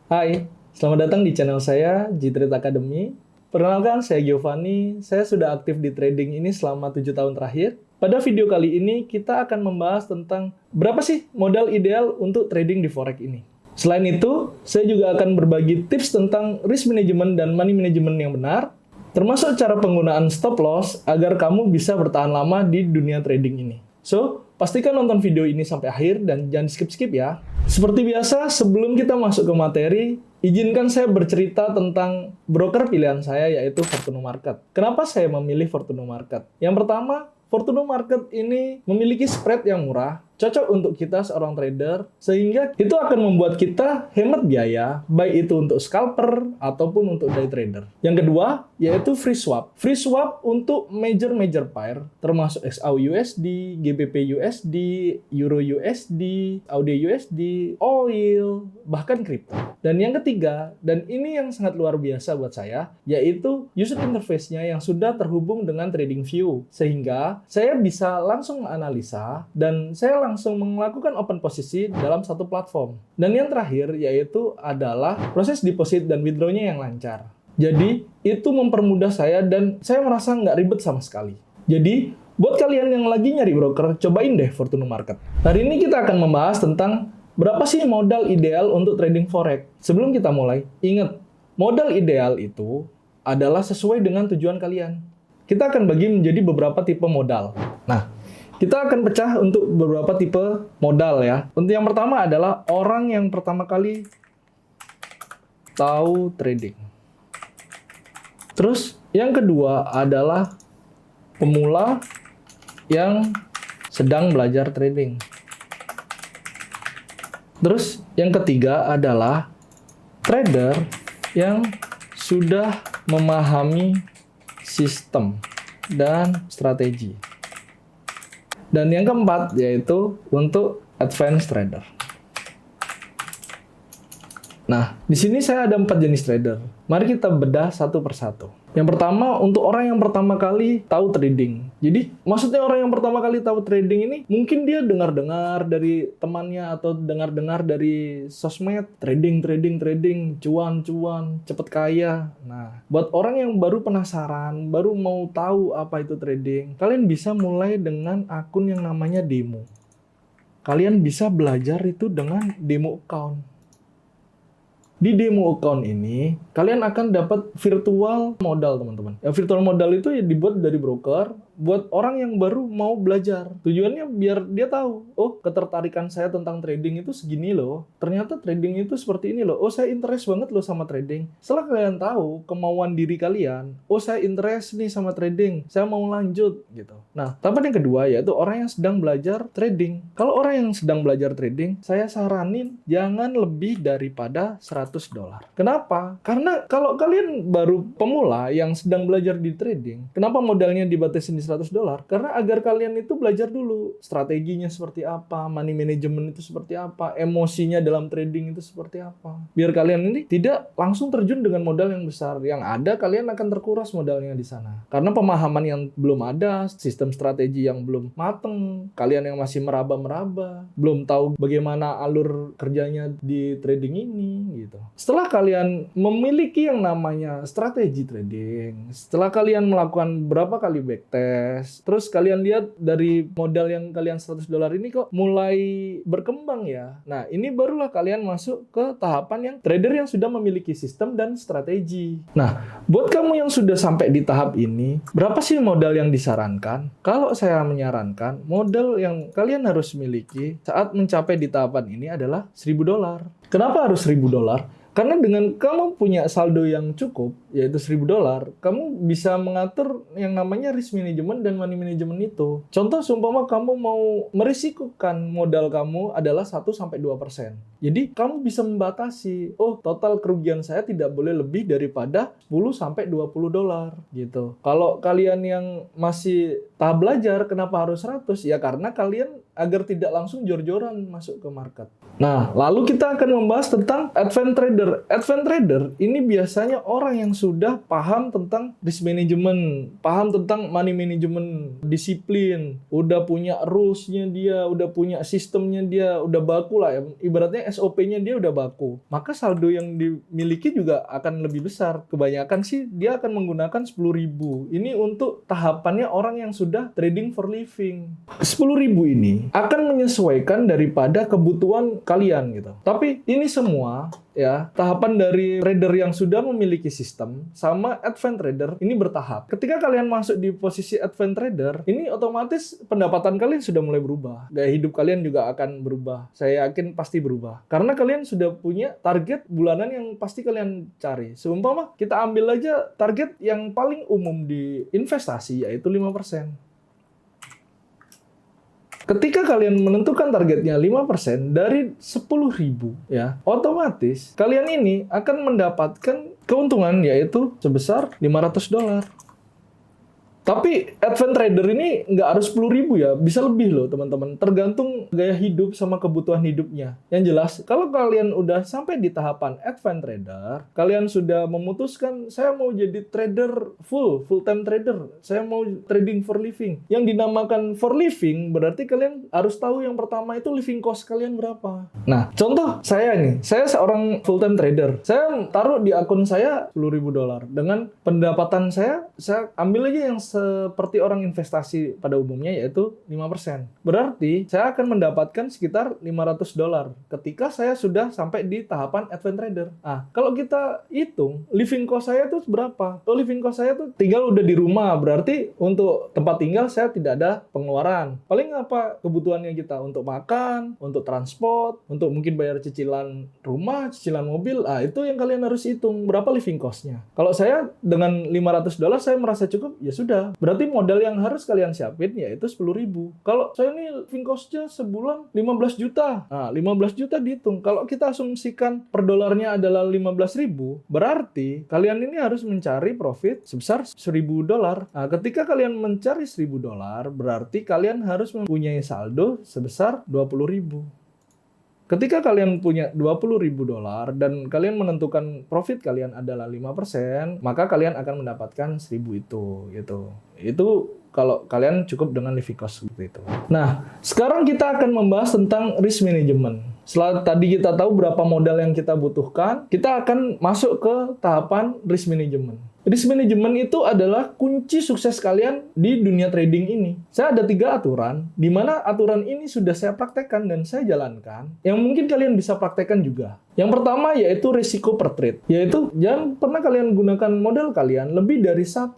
Hai, selamat datang di channel saya, Jitreat Academy. Perkenalkan, saya Giovanni. Saya sudah aktif di trading ini selama 7 tahun terakhir. Pada video kali ini, kita akan membahas tentang berapa sih modal ideal untuk trading di forex ini. Selain itu, saya juga akan berbagi tips tentang risk management dan money management yang benar, termasuk cara penggunaan stop loss agar kamu bisa bertahan lama di dunia trading ini. So, pastikan nonton video ini sampai akhir dan jangan skip-skip ya. Seperti biasa, sebelum kita masuk ke materi, izinkan saya bercerita tentang broker pilihan saya yaitu Fortuno Market. Kenapa saya memilih Fortuno Market? Yang pertama, Fortuno Market ini memiliki spread yang murah, cocok untuk kita seorang trader, sehingga itu akan membuat kita hemat biaya, baik itu untuk scalper ataupun untuk day trader. Yang kedua, yaitu free swap. Free swap untuk major pair, termasuk XAU USD, GBP USD, Euro USD, AUD USD, oil, bahkan kripto. Dan yang ketiga, dan ini yang sangat luar biasa buat saya, yaitu user interface-nya yang sudah terhubung dengan TradingView, sehingga saya bisa langsung menganalisa dan saya langsung melakukan open posisi dalam satu platform. Dan yang terakhir yaitu adalah proses deposit dan withdraw-nya yang lancar. Jadi itu mempermudah saya dan saya merasa nggak ribet sama sekali. Jadi buat kalian yang lagi nyari broker, cobain deh Fortuno Market. Hari ini kita akan membahas tentang berapa sih modal ideal untuk trading forex. Sebelum kita mulai, ingat modal ideal itu adalah sesuai dengan tujuan kalian. Kita akan bagi menjadi beberapa tipe modal. Nah, kita akan pecah untuk beberapa tipe modal ya. Untuk yang pertama adalah orang yang pertama kali tahu trading. Terus yang kedua adalah pemula yang sedang belajar trading. Terus yang ketiga adalah trader yang sudah memahami sistem dan strategi. Dan yang keempat yaitu untuk advanced trader. Nah, di sini saya ada 4 jenis trader. Mari kita bedah satu persatu. Yang pertama, untuk orang yang pertama kali tahu trading. Jadi, maksudnya orang yang pertama kali tahu trading ini, mungkin dia dengar-dengar dari temannya atau dengar-dengar dari sosmed, trading, cuan, cepet kaya. Nah, buat orang yang baru penasaran, baru mau tahu apa itu trading, kalian bisa mulai dengan akun yang namanya demo. Kalian bisa belajar itu dengan demo account. Di demo account ini, kalian akan dapat virtual modal, teman-teman. Ya, virtual modal itu ya dibuat dari broker, buat orang yang baru mau belajar. Tujuannya biar dia tahu, oh ketertarikan saya tentang trading itu segini loh. Ternyata trading itu seperti ini loh. Oh saya interest banget loh sama trading. Setelah kalian tahu kemauan diri kalian, oh saya interest nih sama trading, saya mau lanjut gitu. Nah, tahapan yang kedua yaitu orang yang sedang belajar trading. Kalau orang yang sedang belajar trading, saya saranin jangan lebih daripada $100. Kenapa? Karena kalau kalian baru pemula yang sedang belajar di trading, kenapa modalnya dibatasi di $100? Karena agar kalian itu belajar dulu strateginya seperti apa, money management itu seperti apa, emosinya dalam trading itu seperti apa. Biar kalian ini tidak langsung terjun dengan modal yang besar. Yang ada kalian akan terkuras modalnya di sana. Karena pemahaman yang belum ada, sistem strategi yang belum mateng, kalian yang masih meraba-meraba, belum tahu bagaimana alur kerjanya di trading ini gitu. Setelah kalian memiliki yang namanya strategi trading, setelah kalian melakukan berapa kali backtest, terus kalian lihat dari modal yang kalian $100 ini kok mulai berkembang ya. Nah, ini barulah kalian masuk ke tahapan yang trader yang sudah memiliki sistem dan strategi. Nah, buat kamu yang sudah sampai di tahap ini, berapa sih modal yang disarankan? Kalau saya menyarankan, modal yang kalian harus miliki saat mencapai di tahapan ini adalah $1.000. Kenapa harus $1.000? Karena dengan kamu punya saldo yang cukup, yaitu $1.000, kamu bisa mengatur yang namanya risk management dan money management itu. Contoh, seumpama kamu mau merisikokan modal kamu adalah 1-2%. Jadi, kamu bisa membatasi, oh total kerugian saya tidak boleh lebih daripada $10-20 gitu. Kalau kalian yang masih tahap belajar, kenapa harus 100? Ya karena kalian agar tidak langsung jor-joran masuk ke market. Nah, lalu kita akan membahas tentang advance trader. Advance trader ini biasanya orang yang sudah paham tentang risk management, paham tentang money management, disiplin, udah punya rules-nya dia, udah punya sistemnya dia, udah baku lah ya. Ibaratnya SOP-nya dia udah baku. Maka saldo yang dimiliki juga akan lebih besar. Kebanyakan sih dia akan menggunakan 10.000. Ini untuk tahapannya orang yang sudah trading for living. 10.000 ini akan menyesuaikan daripada kebutuhan kalian gitu. Tapi ini semua ya, tahapan dari trader yang sudah memiliki sistem sama advance trader ini bertahap. Ketika kalian masuk di posisi advance trader, ini otomatis pendapatan kalian sudah mulai berubah. Gaya hidup kalian juga akan berubah. Saya yakin pasti berubah. Karena kalian sudah punya target bulanan yang pasti kalian cari. Seumpama kita ambil aja target yang paling umum di investasi yaitu 5%. Ketika kalian menentukan targetnya 5% dari 10.000 ya, otomatis kalian ini akan mendapatkan keuntungan yaitu sebesar $500. Tapi advance trader ini nggak harus 10.000 ya, bisa lebih loh teman-teman. Tergantung gaya hidup sama kebutuhan hidupnya. Yang jelas, kalau kalian udah sampai di tahapan advance trader, kalian sudah memutuskan, saya mau jadi trader full-time trader. Saya mau trading for living. Yang dinamakan for living, berarti kalian harus tahu yang pertama itu living cost kalian berapa. Nah, contoh saya nih, saya seorang full-time trader. Saya taruh di akun saya $10.000. Dengan pendapatan saya ambil aja yang seperti orang investasi pada umumnya yaitu 5%. Berarti saya akan mendapatkan sekitar $500 ketika saya sudah sampai di tahapan advance trader. Nah, kalau kita hitung living cost saya itu berapa? Kalau living cost saya tuh tinggal udah di rumah, berarti untuk tempat tinggal saya tidak ada pengeluaran. Paling apa kebutuhannya kita? Untuk makan, untuk transport, untuk mungkin bayar cicilan rumah, cicilan mobil. Ah, itu yang kalian harus hitung berapa living cost-nya. Kalau saya dengan $500 saya merasa cukup, ya sudah. Berarti modal yang harus kalian siapin yaitu 10.000. Kalau saya ini living cost-nya sebulan 15 juta. Nah, 15 juta dihitung. Kalau kita asumsikan per dolarnya adalah 15.000, berarti kalian ini harus mencari profit sebesar $1.000. Nah, ketika kalian mencari $1.000, berarti kalian harus mempunyai saldo sebesar 20.000. Ketika kalian punya $20.000 dan kalian menentukan profit kalian adalah 5%, maka kalian akan mendapatkan 1.000 itu gitu. Itu kalau kalian cukup dengan living cost seperti itu. Nah, sekarang kita akan membahas tentang risk management. Setelah tadi kita tahu berapa modal yang kita butuhkan, kita akan masuk ke tahapan risk management. Risk management itu adalah kunci sukses kalian di dunia trading ini. Saya ada 3 aturan, di mana aturan ini sudah saya praktekkan dan saya jalankan, yang mungkin kalian bisa praktekkan juga. Yang pertama yaitu risiko per trade, yaitu jangan pernah kalian gunakan modal kalian lebih dari 1-2%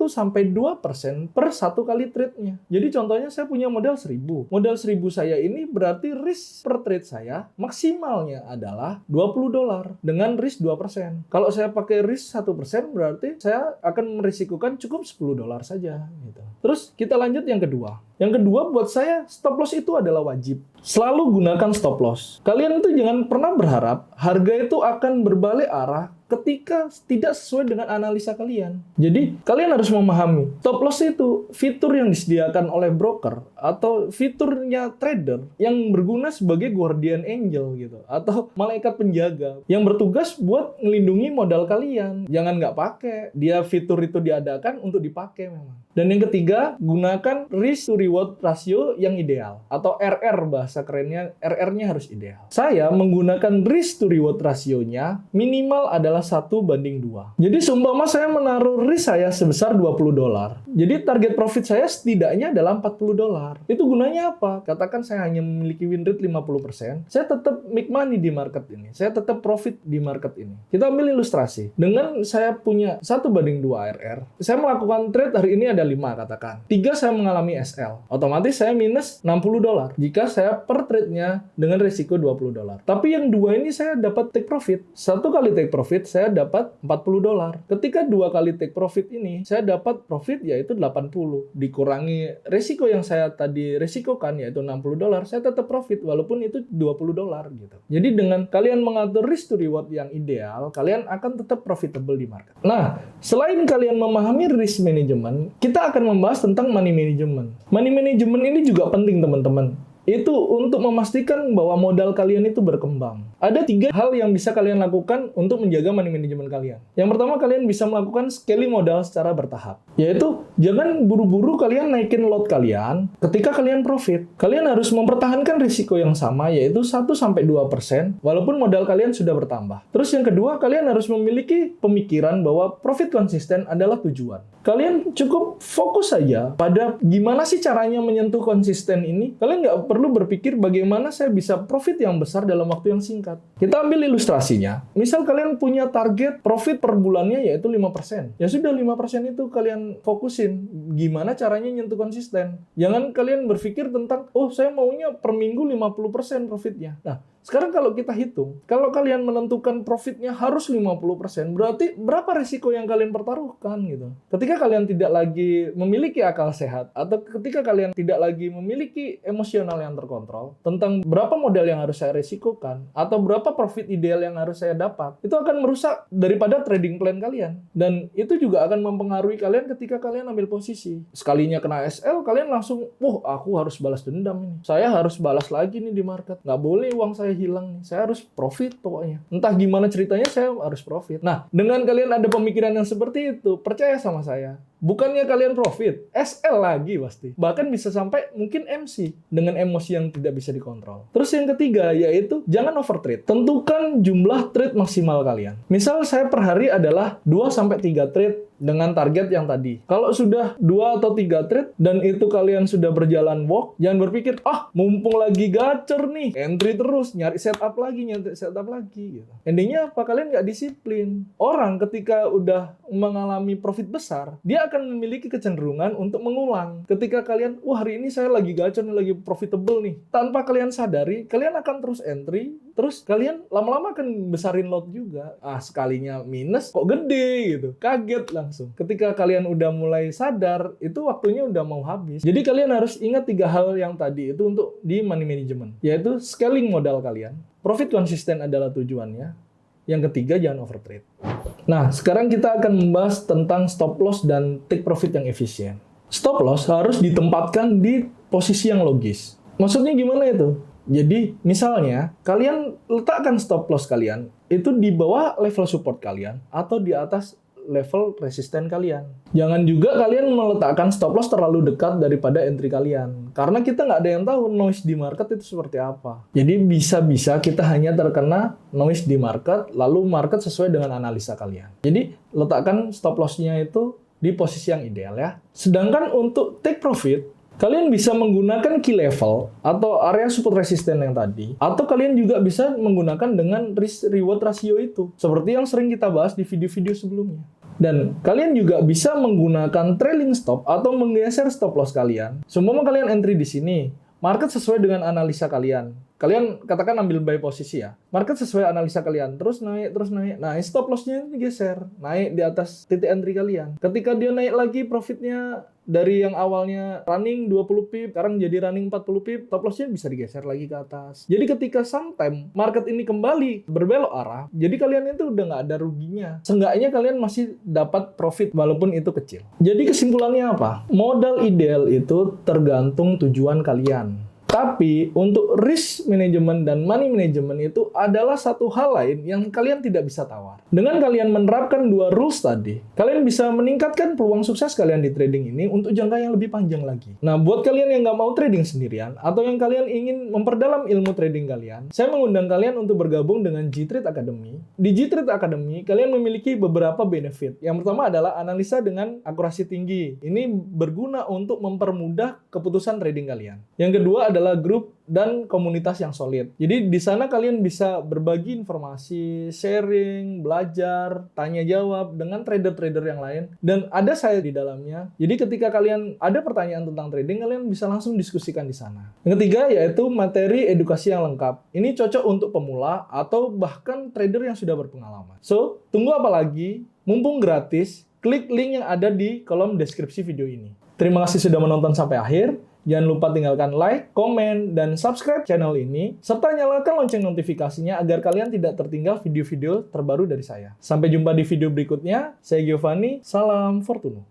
per satu kali trade-nya. Jadi contohnya saya punya modal 1.000. Modal 1.000 saya ini berarti risk per trade saya maksimalnya adalah $20 dengan risk 2%. Kalau saya pakai risk 1% berarti saya akan merisikokan cukup $10 saja gitu. Terus kita lanjut yang kedua. Yang kedua buat saya stop loss itu adalah wajib. Selalu gunakan stop loss. Kalian itu jangan pernah berharap harga itu akan berbalik arah ketika tidak sesuai dengan analisa kalian. Jadi, kalian harus memahami, stop loss itu fitur yang disediakan oleh broker atau fiturnya trader yang berguna sebagai guardian angel gitu, atau malaikat penjaga yang bertugas buat melindungi modal kalian. Jangan nggak pakai. Dia fitur itu diadakan untuk dipakai memang. Dan yang ketiga, gunakan risk to reward ratio yang ideal atau RR bahasa kerennya, RR-nya harus ideal. Saya menggunakan risk to reward rasionya minimal adalah 1:2. Jadi seumpama saya menaruh risk saya sebesar $20. Jadi target profit saya setidaknya adalah $40. Itu gunanya apa? Katakan saya hanya memiliki win rate 50%, saya tetap make money di market ini. Saya tetap profit di market ini. Kita ambil ilustrasi. Dengan saya punya 1:2 RR, saya melakukan trade hari ini ada 5 katakan. 3 saya mengalami SL. Otomatis saya minus $60 jika saya per trade-nya dengan risiko $20. Tapi yang 2 ini saya dapat take profit. 1 kali take profit saya dapat $40. Ketika 2 kali take profit ini saya dapat profit yaitu 80. Dikurangi risiko yang saya tadi risikokan yaitu $60, saya tetap profit walaupun itu $20 gitu. Jadi dengan kalian mengatur risk to reward yang ideal, kalian akan tetap profitable di market. Nah, selain kalian memahami risk management, kita akan membahas tentang money management. Money management ini juga penting teman-teman. itu untuk memastikan bahwa modal kalian itu berkembang. Ada 3 hal yang bisa kalian lakukan untuk menjaga money management kalian. Yang pertama, kalian bisa melakukan scaling modal secara bertahap. Yaitu, jangan buru-buru kalian naikin lot kalian ketika kalian profit. Kalian harus mempertahankan risiko yang sama, yaitu 1-2%, walaupun modal kalian sudah bertambah. Terus yang kedua, kalian harus memiliki pemikiran bahwa profit konsisten adalah tujuan. Kalian cukup fokus saja pada gimana sih caranya menyentuh konsisten ini. Kalian nggak perlu berpikir bagaimana saya bisa profit yang besar dalam waktu yang singkat. Kita ambil ilustrasinya. Misal kalian punya target profit per bulannya yaitu 5%. Ya sudah, 5% itu kalian fokusin. Gimana caranya nyentuh konsisten. Jangan kalian berpikir tentang, oh saya maunya per minggu 50% profitnya. Nah, sekarang kalau kita hitung, kalau kalian menentukan profitnya harus 50%, berarti berapa resiko yang kalian pertaruhkan gitu. Ketika kalian tidak lagi memiliki akal sehat, atau ketika kalian tidak lagi memiliki emosional yang terkontrol, tentang berapa modal yang harus saya resikokan, atau berapa profit ideal yang harus saya dapat, itu akan merusak daripada trading plan kalian. Dan itu juga akan mempengaruhi kalian ketika kalian ambil posisi. Sekalinya kena SL, kalian langsung, wah aku harus balas dendam ini. Saya harus balas lagi nih di market. Nggak boleh uang saya hilang nih. Saya harus profit pokoknya. Entah gimana ceritanya saya harus profit. Nah, dengan kalian ada pemikiran yang seperti itu, percaya sama saya, bukannya kalian profit, SL lagi pasti. Bahkan bisa sampai mungkin MC dengan emosi yang tidak bisa dikontrol. Terus yang ketiga yaitu jangan overtrade. Tentukan jumlah trade maksimal kalian. Misal saya per hari adalah 2-3 trade dengan target yang tadi. Kalau sudah 2 atau 3 trade dan itu kalian sudah berjalan walk, jangan berpikir, mumpung lagi gacor nih, entry terus, nyari setup lagi gitu. Endingnya apa? Kalian nggak disiplin. Orang ketika udah mengalami profit besar, dia akan memiliki kecenderungan untuk mengulang. Ketika kalian, hari ini saya lagi gacor nih, lagi profitable nih. Tanpa kalian sadari, kalian akan terus entry, terus kalian lama-lama akan besarin lot juga. Sekalinya minus, kok gede gitu. Kaget langsung. Ketika kalian udah mulai sadar, itu waktunya udah mau habis. Jadi kalian harus ingat 3 hal yang tadi itu untuk di money management. Yaitu scaling modal kalian. Profit konsisten adalah tujuannya. Yang ketiga, jangan overtrade. Nah, sekarang kita akan membahas tentang stop loss dan take profit yang efisien. Stop loss harus ditempatkan di posisi yang logis. Maksudnya gimana itu? Jadi, misalnya, kalian letakkan stop loss kalian itu di bawah level support kalian atau di atas level resisten kalian. Jangan juga kalian meletakkan stop loss terlalu dekat daripada entry kalian. Karena kita nggak ada yang tahu noise di market itu seperti apa. Jadi bisa-bisa kita hanya terkena noise di market, lalu market sesuai dengan analisa kalian. Jadi letakkan stop loss-nya itu di posisi yang ideal ya. Sedangkan untuk take profit, kalian bisa menggunakan key level atau area support resisten yang tadi, atau kalian juga bisa menggunakan dengan risk reward ratio itu, seperti yang sering kita bahas di video-video sebelumnya. Dan kalian juga bisa menggunakan trailing stop atau menggeser stop loss kalian. Seumpama kalian entry di sini, market sesuai dengan analisa kalian. Kalian katakan ambil buy posisi ya. Market sesuai analisa kalian, terus naik. Nah, stop loss-nya ini geser, naik di atas titik entry kalian. Ketika dia naik lagi profitnya dari yang awalnya running 20 pip, sekarang jadi running 40 pip, stop loss-nya bisa digeser lagi ke atas. Jadi ketika sometime market ini kembali berbelok arah, jadi kalian itu udah nggak ada ruginya. Seenggaknya kalian masih dapat profit walaupun itu kecil. Jadi kesimpulannya apa? Modal ideal itu tergantung tujuan kalian. Tapi untuk risk management dan money management itu adalah satu hal lain yang kalian tidak bisa tawar. Dengan kalian menerapkan 2 rules tadi, kalian bisa meningkatkan peluang sukses kalian di trading ini untuk jangka yang lebih panjang lagi. Nah, buat kalian yang nggak mau trading sendirian, atau yang kalian ingin memperdalam ilmu trading kalian, saya mengundang kalian untuk bergabung dengan G-Trade Academy. Di G-Trade Academy, kalian memiliki beberapa benefit. Yang pertama adalah analisa dengan akurasi tinggi. Ini berguna untuk mempermudah keputusan trading kalian. Yang kedua adalah grup dan komunitas yang solid. Jadi di sana kalian bisa berbagi informasi, sharing, belajar, tanya jawab dengan trader-trader yang lain, dan ada saya di dalamnya. Jadi ketika kalian ada pertanyaan tentang trading, kalian bisa langsung diskusikan di sana. Yang ketiga yaitu materi edukasi yang lengkap. Ini cocok untuk pemula atau bahkan trader yang sudah berpengalaman. So, tunggu apa lagi? Mumpung gratis, klik link yang ada di kolom deskripsi video ini. Terima kasih sudah menonton sampai akhir. Jangan lupa tinggalkan like, komen, dan subscribe channel ini, serta nyalakan lonceng notifikasinya agar kalian tidak tertinggal video-video terbaru dari saya. Sampai jumpa di video berikutnya. Saya Giovanni, salam Fortuno.